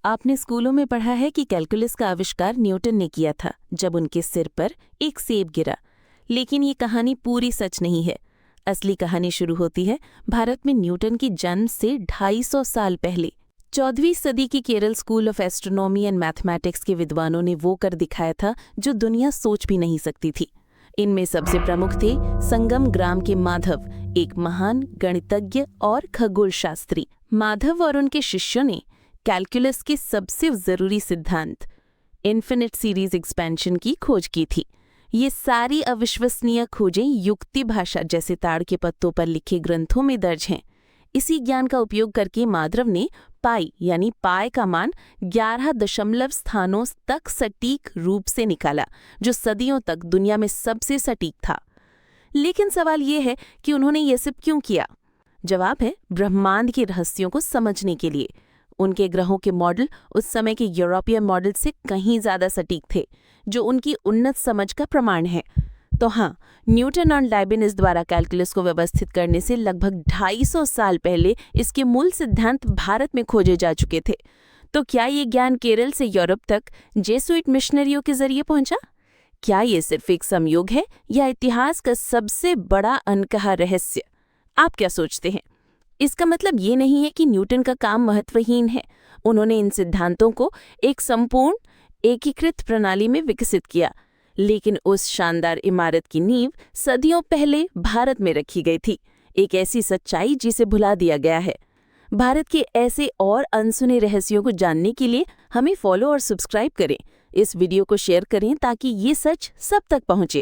आपने स्कूलों में पढ़ा है कि कैलकुलस का आविष्कार न्यूटन ने किया था जब उनके सिर पर एक सेब गिरा। लेकिन ये कहानी पूरी सच नहीं है। असली कहानी शुरू होती है भारत में न्यूटन की जन्म से 250 साल पहले। 14वीं सदी की Kerala school of astronomy and mathematics के विद्वानों ने वो कर दिखाया था जो दुनिया सोच भी नहीं सकती थी। इनमें सबसे प्रमुख थे संगम ग्राम के माधव, एक महान गणितज्ञ और खगोल शास्त्री। माधव और उनके शिष्यों ने कैलकुलस के सबसे जरूरी सिद्धांत इन्फिनिट सीरीज एक्सपेंशन की खोज की थी। ये सारी अविश्वसनीय खोजें युक्ति भाषा जैसे ताड़ के पत्तों पर लिखे ग्रंथों में दर्ज हैं। इसी ज्ञान का उपयोग करके माधव ने पाई यानी पाई का मान 11 दशमलव स्थानों तक सटीक रूप से निकाला, जो सदियों तक दुनिया में सबसे सटीक था। लेकिन सवाल ये है कि उन्होंने ये सब क्यों किया? जवाब है ब्रह्मांड के रहस्यों को समझने के लिए। उनके ग्रहों के मॉडल उस समय के यूरोपीय मॉडल से कहीं ज्यादा सटीक थे, जो उनकी उन्नत समझ का प्रमाण है। तो हाँ, न्यूटन और लाइबनिज़ द्वारा कैलकुलस को व्यवस्थित करने से लगभग 250 साल पहले इसके मूल सिद्धांत भारत में खोजे जा चुके थे। तो क्या ये ज्ञान केरल से यूरोप तक जेसुइट मिशनरियों के जरिए पहुंचा? क्या ये सिर्फ एक संयोग है या इतिहास का सबसे बड़ा अनकहा रहस्य? आप क्या सोचते हैं? इसका मतलब ये नहीं है कि न्यूटन का काम महत्वहीन है। उन्होंने इन सिद्धांतों को एक संपूर्ण एकीकृत प्रणाली में विकसित किया, लेकिन उस शानदार इमारत की नींव सदियों पहले भारत में रखी गई थी, एक ऐसी सच्चाई जिसे भुला दिया गया है। भारत के ऐसे और अनसुने रहस्यों को जानने के लिए हमें फॉलो और सब्सक्राइब करें। इस वीडियो को शेयर करें ताकि ये सच सब तक पहुंचे।